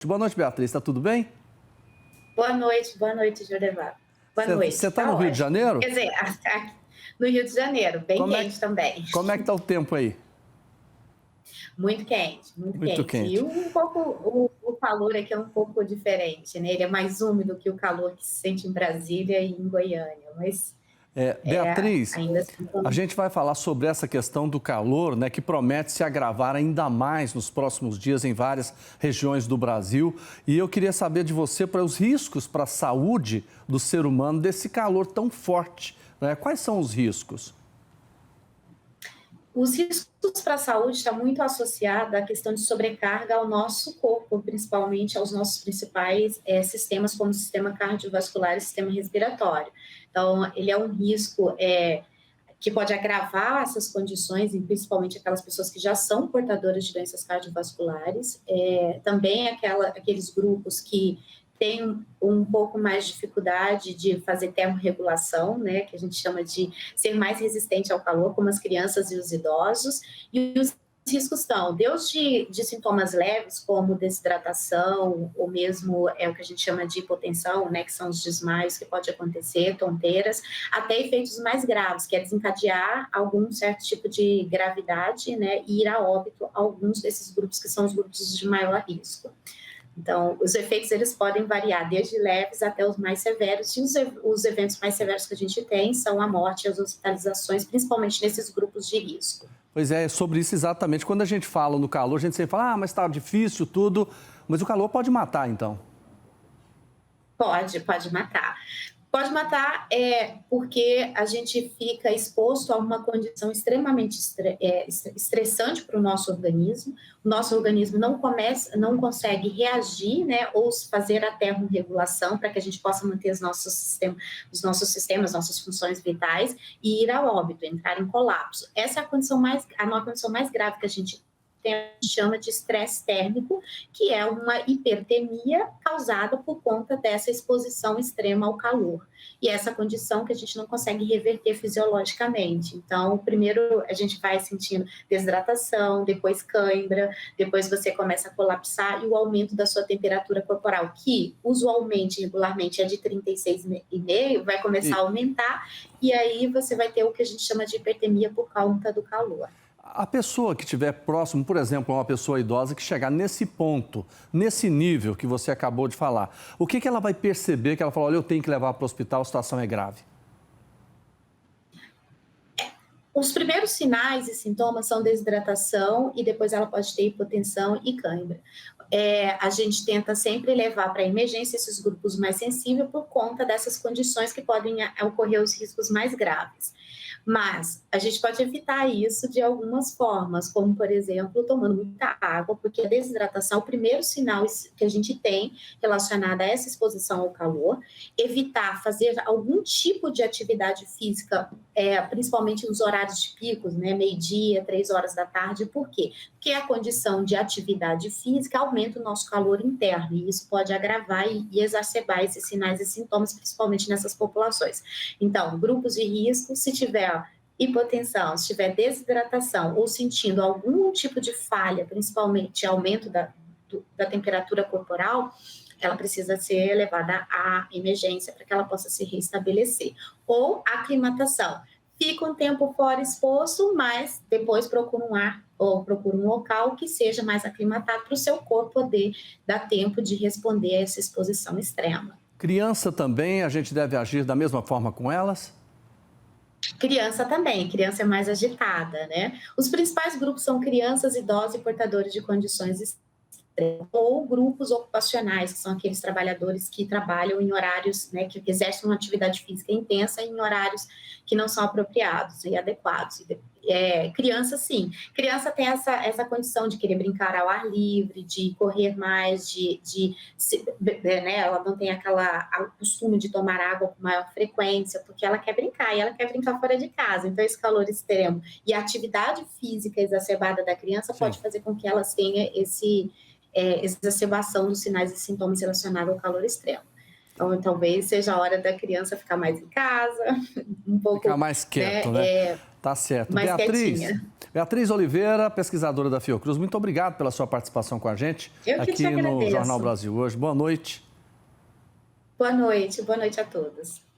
Boa noite, Beatriz. Está tudo bem? Boa noite, Jordevá. Boa noite. Você está no Rio de Janeiro? Quer dizer, aqui no Rio de Janeiro, bem quente também. Como é que está o tempo aí? Muito quente, muito Muito quente. E quente. o calor aqui é um pouco diferente, né? Ele é mais úmido que o calor que se sente em Brasília e em Goiânia, mas Beatriz, ainda assim... a gente vai falar sobre essa questão do calor, né, que promete se agravar ainda mais nos próximos dias em várias regiões do Brasil. E eu queria saber de você para os riscos para a saúde do ser humano desse calor tão forte, né? Quais são os riscos? Os riscos para a saúde estão muito associados à questão de sobrecarga ao nosso corpo, principalmente aos nossos principais sistemas, como o sistema cardiovascular e o sistema respiratório. Então, ele é um risco que pode agravar essas condições, e principalmente aquelas pessoas que já são portadoras de doenças cardiovasculares, também aqueles grupos que têm um pouco mais de dificuldade de fazer termorregulação, né, que a gente chama de ser mais resistente ao calor, como as crianças e os idosos, e os riscos estão desde de sintomas leves, como desidratação, ou mesmo o que a gente chama de hipotensão, né, que são os desmaios que pode acontecer, tonteiras, até efeitos mais graves, que é desencadear algum certo tipo de gravidade, né, e ir a óbito alguns desses grupos que são os grupos de maior risco. Então, os efeitos eles podem variar desde leves até os mais severos, e os eventos mais severos que a gente tem são a morte e as hospitalizações, principalmente nesses grupos de risco. Pois é sobre isso exatamente. Quando a gente fala no calor, a gente sempre fala, mas está difícil tudo, mas o calor pode matar, então. Pode matar. Pode matar porque a gente fica exposto a uma condição extremamente estressante para o nosso organismo. O nosso organismo não consegue reagir, né, ou fazer a termorregulação para que a gente possa manter os nossos sistemas, nossas funções vitais e ir ao óbito, entrar em colapso. Essa é a condição mais grave que a gente chama de estresse térmico, que é uma hipertermia causada por conta dessa exposição extrema ao calor. E essa condição que a gente não consegue reverter fisiologicamente. Então, primeiro a gente vai sentindo desidratação, depois cãibra, depois você começa a colapsar e o aumento da sua temperatura corporal, que usualmente, regularmente, é de 36,5, vai começar a aumentar e aí você vai ter o que a gente chama de hipertermia por conta do calor. A pessoa que estiver próximo, por exemplo, uma pessoa idosa que chegar nesse ponto, nesse nível que você acabou de falar, o que ela vai perceber que ela fala, olha, eu tenho que levar para o hospital, a situação é grave? Os primeiros sinais e sintomas são desidratação e depois ela pode ter hipotensão e cãibra. A gente tenta sempre levar para a emergência esses grupos mais sensíveis por conta dessas condições que podem ocorrer os riscos mais graves. Mas a gente pode evitar isso de algumas formas, como, por exemplo, tomando muita água, porque a desidratação é o primeiro sinal que a gente tem relacionado a essa exposição ao calor. Evitar fazer algum tipo de atividade física, principalmente nos horários de picos, né, meio-dia, 3 horas da tarde. Por quê? Porque a condição de atividade física aumenta o nosso calor interno, e isso pode agravar e exacerbar esses sinais e sintomas, principalmente nessas populações. Então, grupos de risco, se tiver hipotensão, se tiver desidratação ou sentindo algum tipo de falha, principalmente aumento da temperatura corporal, ela precisa ser levada à emergência para que ela possa se restabelecer. Ou aclimatação. Fica um tempo fora exposto, mas depois procura um local que seja mais aclimatado para o seu corpo poder dar tempo de responder a essa exposição extrema. Criança também, a gente deve agir da mesma forma com elas? Criança também, criança é mais agitada, né? Os principais grupos são crianças, idosos e portadores de condições extremas, ou grupos ocupacionais, que são aqueles trabalhadores que trabalham em horários, né, que exercem uma atividade física intensa em horários que não são apropriados e adequados. Criança, sim. Criança tem essa condição de querer brincar ao ar livre, de correr mais, né, ela não tem o costume de tomar água com maior frequência, porque ela quer brincar, e ela quer brincar fora de casa. Então, esse calor extremo e a atividade física exacerbada da criança pode fazer com que elas tenham exacerbação dos sinais e sintomas relacionados ao calor extremo. Então, talvez seja a hora da criança ficar mais em casa, um pouco... Ficar mais quieto, né? Tá certo. Mais quietinha. Beatriz Oliveira, pesquisadora da Fiocruz, muito obrigado pela sua participação com a gente aqui no Jornal Brasil hoje. Boa noite. Boa noite a todos.